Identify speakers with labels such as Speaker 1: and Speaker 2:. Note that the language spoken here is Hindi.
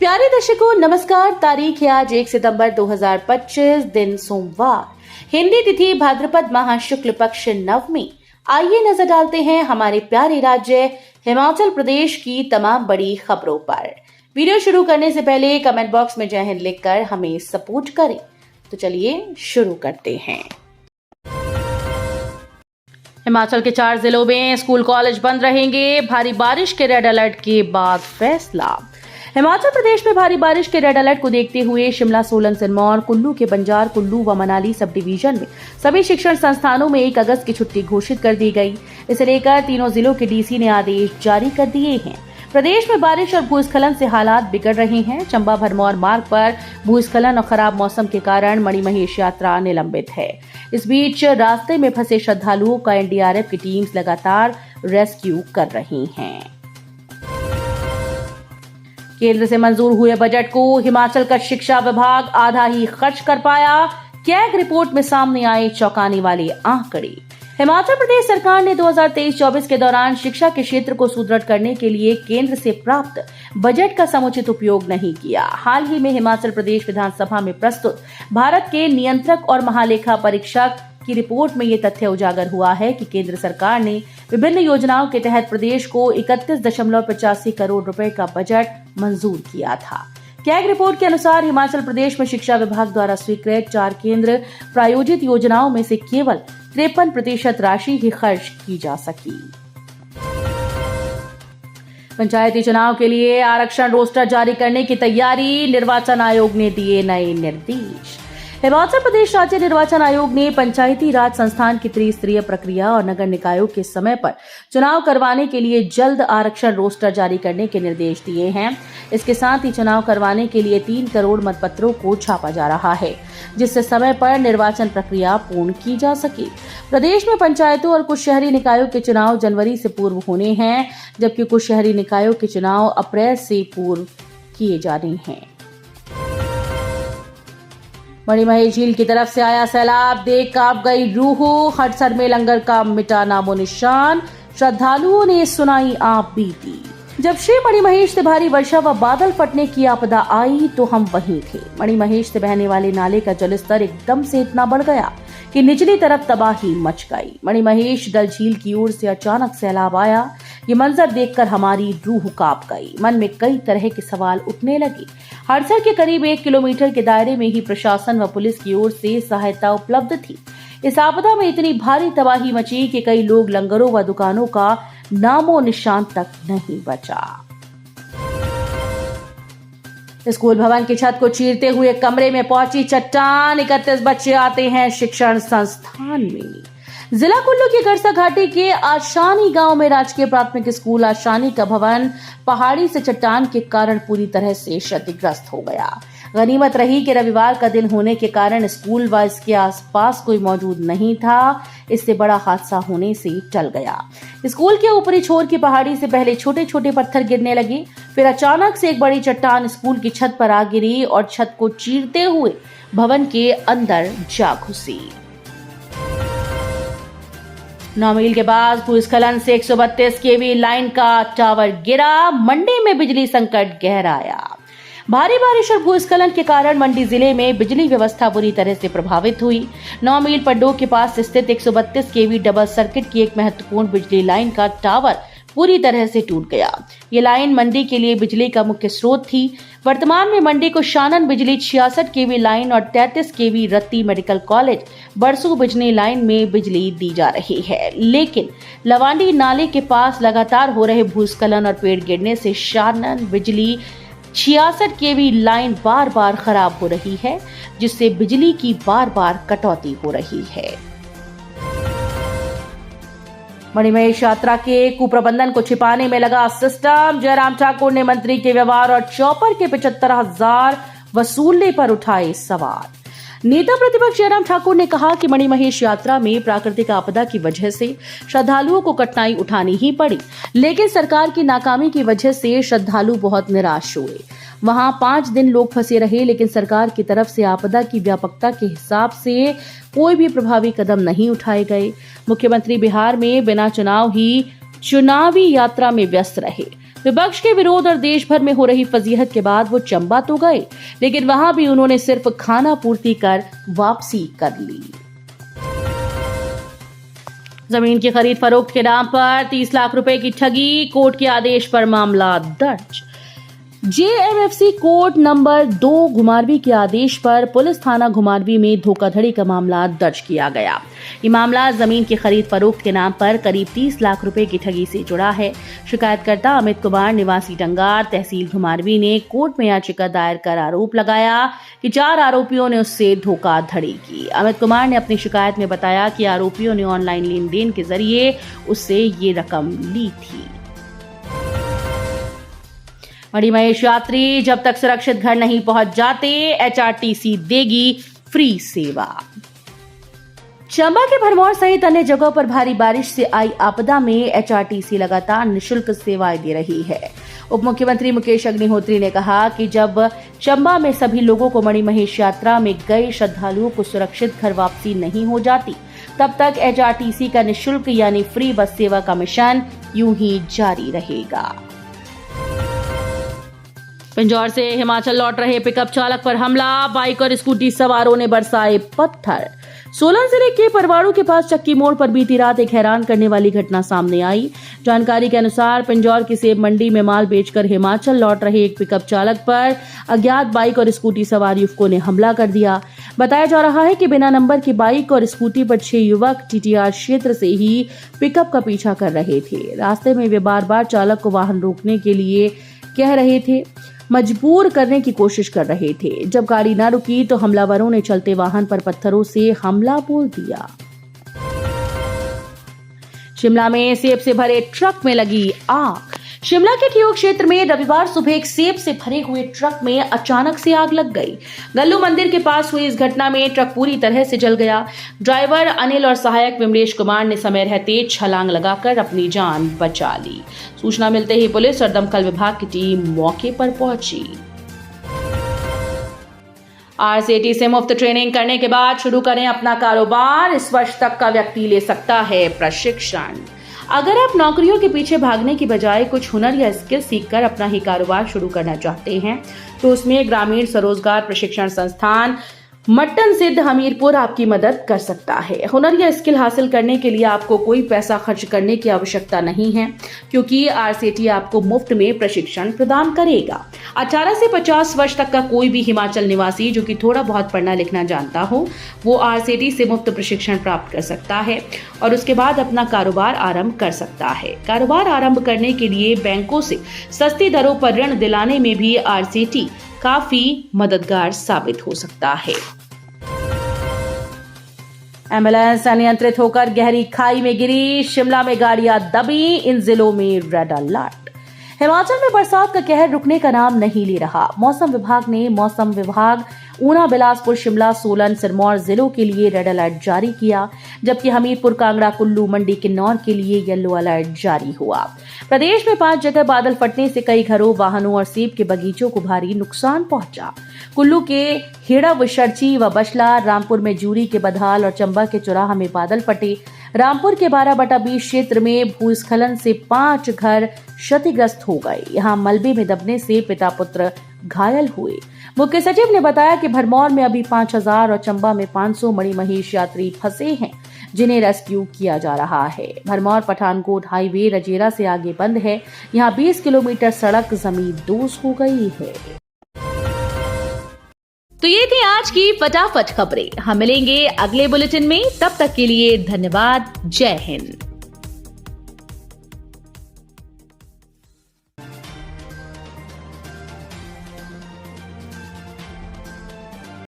Speaker 1: प्यारे दर्शकों नमस्कार। तारीख है आज 1 सितंबर 2025, दिन सोमवार, हिंदी तिथि भाद्रपद माह शुक्ल पक्ष नवमी। आइए नजर डालते हैं हमारे प्यारे राज्य हिमाचल प्रदेश की तमाम बड़ी खबरों पर। वीडियो शुरू करने से पहले कमेंट बॉक्स में जय हिंद लिखकर हमें सपोर्ट करें। तो चलिए शुरू करते हैं। हिमाचल के 4 जिलों में स्कूल कॉलेज बंद रहेंगे। भारी बारिश के रेड अलर्ट के बाद फैसला। हिमाचल प्रदेश में भारी बारिश के रेड अलर्ट को देखते हुए शिमला, सोलन, सिरमौर, कुल्लू के बंजार, कुल्लू व मनाली सब डिवीजन में सभी शिक्षण संस्थानों में 1 अगस्त की छुट्टी घोषित कर दी गई। इसे लेकर तीनों जिलों के डीसी ने आदेश जारी कर दिए हैं। प्रदेश में बारिश और भूस्खलन से हालात बिगड़ रहे हैं। चंबा भरमौर मार्ग पर भूस्खलन और खराब मौसम के कारण मणिमहेश यात्रा निलंबित है। इस बीच रास्ते में फंसे श्रद्धालुओं का एनडीआरएफ की टीम्स लगातार रेस्क्यू कर रही हैं। केंद्र से मंजूर हुए बजट को हिमाचल का शिक्षा विभाग आधा ही खर्च कर पाया। कैग रिपोर्ट में सामने आए चौंकाने वाले आंकड़े। हिमाचल प्रदेश सरकार ने 2023-24 के दौरान शिक्षा के क्षेत्र को सुदृढ़ करने के लिए केंद्र से प्राप्त बजट का समुचित उपयोग नहीं किया। हाल ही में हिमाचल प्रदेश विधानसभा में प्रस्तुत भारत के नियंत्रक और महालेखा परीक्षक की रिपोर्ट में ये तथ्य उजागर हुआ है कि केंद्र सरकार ने विभिन्न योजनाओं के तहत प्रदेश को 31.85 करोड़ रुपए का बजट मंजूर किया था। कैग रिपोर्ट के अनुसार हिमाचल प्रदेश में शिक्षा विभाग द्वारा स्वीकृत 4 केंद्र प्रायोजित योजनाओं में से केवल 53% राशि ही खर्च की जा सकी। पंचायती चुनाव के लिए आरक्षण रोस्टर जारी करने की तैयारी, निर्वाचन आयोग ने दिए नए निर्देश। हिमाचल प्रदेश राज्य निर्वाचन आयोग ने पंचायती राज संस्थान की त्रिस्तरीय प्रक्रिया और नगर निकायों के समय पर चुनाव करवाने के लिए जल्द आरक्षण रोस्टर जारी करने के निर्देश दिए हैं। इसके साथ ही चुनाव करवाने के लिए 3 करोड़ मतपत्रों को छापा जा रहा है, जिससे समय पर निर्वाचन प्रक्रिया पूर्ण की जा सके। प्रदेश में पंचायतों और कुछ शहरी निकायों के चुनाव जनवरी से पूर्व होने हैं, जबकि कुछ शहरी निकायों के चुनाव अप्रैल से पूर्व किए जाने हैं। मणिमहेश झील की तरफ से आया सैलाब देख कांप गई रूह। हडसर में लंगर का मिटा नामो निशान। श्रद्धालुओं ने सुनाई आप बीती। जब श्री मणिमहेश से भारी वर्षा व बादल फटने की आपदा आई तो हम वहीं थे। मणिमहेश से बहने वाले नाले का जलस्तर एकदम से इतना बढ़ गया कि निचली तरफ तबाही मच गई। मणिमहेश डल झील की ओर से अचानक सैलाब आया। ये मंजर देखकर हमारी रूह कांप गई। मन में कई तरह के सवाल उठने लगे। हडसर के करीब 1 किलोमीटर के दायरे में ही प्रशासन व पुलिस की ओर से सहायता उपलब्ध थी। इस आपदा में इतनी भारी तबाही मची कि कई लोग लंगरों व दुकानों का नामो निशान तक नहीं बचा। स्कूल भवन की छत को चीरते हुए कमरे में पहुंची चट्टान। 31 बच्चे आते हैं शिक्षण संस्थान में। जिला कुल्लू की गरसा घाटी के आशानी गांव में राजकीय प्राथमिक स्कूल आशानी का भवन पहाड़ी से चट्टान के कारण पूरी तरह से क्षतिग्रस्त हो गया। गनीमत रही कि रविवार का दिन होने के कारण स्कूल व इसके आसपास कोई मौजूद नहीं था। इससे बड़ा हादसा होने से टल गया। स्कूल के ऊपरी छोर की पहाड़ी से पहले छोटे छोटे पत्थर गिरने लगे, फिर अचानक से एक बड़ी चट्टान स्कूल की छत पर आ गिरी और छत को चीरते हुए भवन के अंदर जा घुसी। 9 मील के बाद भूस्खलन से 132 केवी लाइन का टावर गिरा। मंडी में बिजली संकट गहराया। भारी बारिश और भूस्खलन के कारण मंडी जिले में बिजली व्यवस्था बुरी तरह से प्रभावित हुई। 9 मील पड्डो के पास स्थित 132 केवी डबल सर्किट की एक महत्वपूर्ण बिजली लाइन का टावर पूरी तरह से टूट गया। ये लाइन मंडी के लिए बिजली का मुख्य स्रोत थी। वर्तमान में मंडी को शानन बिजली 66 केवी लाइन और 33 केवी रत्ती मेडिकल कॉलेज बरसू बिजली लाइन में बिजली दी जा रही है। लेकिन लवांडी नाले के पास लगातार हो रहे भूस्खलन और पेड़ गिरने से शानन बिजली 66 केवी लाइन बार बार खराब हो रही है, जिससे बिजली की बार बार कटौती हो रही है। मणिमहेश यात्रा के कुप्रबंधन को छिपाने में लगा सिस्टम। जयराम ठाकुर ने मंत्री के व्यवहार और चौपर के 75,000 वसूलने पर उठाए सवाल। नेता प्रतिपक्ष जयराम ठाकुर ने कहा कि मणिमहेश यात्रा में प्राकृतिक आपदा की वजह से श्रद्धालुओं को कठिनाई उठानी ही पड़ी, लेकिन सरकार की नाकामी की वजह से श्रद्धालु बहुत निराश हुए। वहां 5 दिन लोग फंसे रहे, लेकिन सरकार की तरफ से आपदा की व्यापकता के हिसाब से कोई भी प्रभावी कदम नहीं उठाए गए। मुख्यमंत्री बिहार में बिना चुनाव ही चुनावी यात्रा में व्यस्त रहे। विपक्ष के विरोध और देश भर में हो रही फजीहत के बाद वो चंबा तो गए, लेकिन वहां भी उन्होंने सिर्फ खाना पूर्ति कर वापसी कर ली। जमीन की खरीद फरोख्त के नाम पर 30 लाख रुपए की ठगी, कोर्ट के आदेश पर मामला दर्ज। जेएमएफसी कोर्ट नंबर 2 घुमारवी के आदेश पर पुलिस थाना घुमारवी में धोखाधड़ी का मामला दर्ज किया गया। ये मामला जमीन की खरीद फरोख्त के नाम पर करीब 30 लाख रुपए की ठगी से जुड़ा है। शिकायतकर्ता अमित कुमार निवासी डंगार तहसील घुमारवी ने कोर्ट में याचिका दायर कर आरोप लगाया कि 4 आरोपियों ने उससे धोखाधड़ी की। अमित कुमार ने अपनी शिकायत में बताया कि आरोपियों ने ऑनलाइन लेन देन के जरिए उससे ये रकम ली थी। मणि महेश यात्री जब तक सुरक्षित घर नहीं पहुंच जाते, एचआरटीसी देगी फ्री सेवा। चंबा के भरमौर सहित अन्य जगहों पर भारी बारिश से आई आपदा में एचआरटीसी लगातार निःशुल्क सेवाएं दे रही है। उप मुख्यमंत्री मुकेश अग्निहोत्री ने कहा कि जब चंबा में सभी लोगों को मणि महेश यात्रा में गए श्रद्धालुओं को सुरक्षित घर वापसी नहीं हो जाती, तब तक एचआरटीसी का निःशुल्क यानी फ्री बस सेवा का मिशन यूं ही जारी रहेगा। पिंजौर से हिमाचल लौट रहे पिकअप चालक पर हमला, बाइक और स्कूटी सवारों ने बरसाए पत्थर। सोलन जिले के परवाड़ू के पास चक्की मोड़ पर बीती रात एक हैरान करने वाली घटना सामने आई। जानकारी के अनुसार पिंजौर की सेब मंडी में माल बेचकर हिमाचल लौट रहे एक पिकअप चालक पर अज्ञात बाइक और स्कूटी सवार युवकों ने हमला कर दिया। बताया जा रहा है कि बिना नंबर की बाइक और स्कूटी पर 6 युवक टीटीआर क्षेत्र से ही पिकअप का पीछा कर रहे थे। रास्ते में वे बार बार चालक को वाहन रोकने के लिए कह रहे थे, मजबूर करने की कोशिश कर रहे थे। जब गाड़ी न रुकी तो हमलावरों ने चलते वाहन पर पत्थरों से हमला बोल दिया। शिमला में सेब से भरे ट्रक में लगी आग। शिमला के ठियोग क्षेत्र में रविवार सुबह एक सेब से भरे हुए ट्रक में अचानक से आग लग गई। गल्लू मंदिर के पास हुई इस घटना में ट्रक पूरी तरह से जल गया। ड्राइवर अनिल और सहायक विमलेश कुमार ने समय रहते छलांग लगाकर अपनी जान बचा ली। सूचना मिलते ही पुलिस और दमकल विभाग की टीम मौके पर पहुंची। आरसीटी से मुफ्त ट्रेनिंग करने के बाद शुरू करें अपना कारोबार। इस वर्ष तक का व्यक्ति ले सकता है प्रशिक्षण। अगर आप नौकरियों के पीछे भागने की बजाय कुछ हुनर या स्किल सीखकर अपना ही कारोबार शुरू करना चाहते हैं, तो उसमें ग्रामीण स्वरोजगार प्रशिक्षण संस्थान मट्टन सिद्ध हमीरपुर आपकी मदद कर सकता है। हुनर या स्किल हासिल करने के लिए आपको कोई पैसा खर्च करने की आवश्यकता नहीं है, क्योंकि आरसीटी आपको मुफ्त में प्रशिक्षण प्रदान करेगा। 18 से 50 वर्ष तक का कोई भी हिमाचल निवासी जो कि थोड़ा बहुत पढ़ना लिखना जानता हो, वो आरसीटी से मुफ्त प्रशिक्षण प्राप्त कर सकता है और उसके बाद अपना कारोबार आरंभ कर सकता है। कारोबार आरंभ करने के लिए बैंकों से सस्ती दरों पर ऋण दिलाने में भी आरसीटी काफी मददगार साबित हो सकता है। एम्बुलेंस अनियंत्रित होकर गहरी खाई में गिरी, शिमला में गाड़ियां दबी, इन जिलों में रेड अलर्ट। हिमाचल में बरसात का कहर रुकने का नाम नहीं ले रहा। मौसम विभाग ऊना, बिलासपुर, शिमला, सोलन, सिरमौर जिलों के लिए रेड अलर्ट जारी किया, जबकि हमीरपुर, कांगड़ा, कुल्लू, मंडी, किन्नौर के लिए येलो अलर्ट जारी हुआ। प्रदेश में 5 जगह बादल फटने से कई घरों, वाहनों और सेब के बगीचों को भारी नुकसान पहुंचा। कुल्लू के हेड़ा, विशर्ची व बशला, रामपुर में जूरी के बधाल और चंबा के चौराहा में बादल फटे। रामपुर के 12/20 क्षेत्र में भूस्खलन से 5 घर क्षतिग्रस्त हो गए। यहाँ मलबे में दबने से पिता पुत्र घायल हुए। मुख्य सचिव ने बताया कि भरमौर में अभी 5000 और चंबा में 500 मणि महेश यात्री फंसे हैं, जिन्हें रेस्क्यू किया जा रहा है। भरमौर पठानकोट हाईवे रजेरा से आगे बंद है। यहाँ 20 किलोमीटर सड़क जमींदोज हो गई है। तो ये थी आज की फटाफट खबरें। हम मिलेंगे अगले बुलेटिन में, तब तक के लिए धन्यवाद। जय हिंद।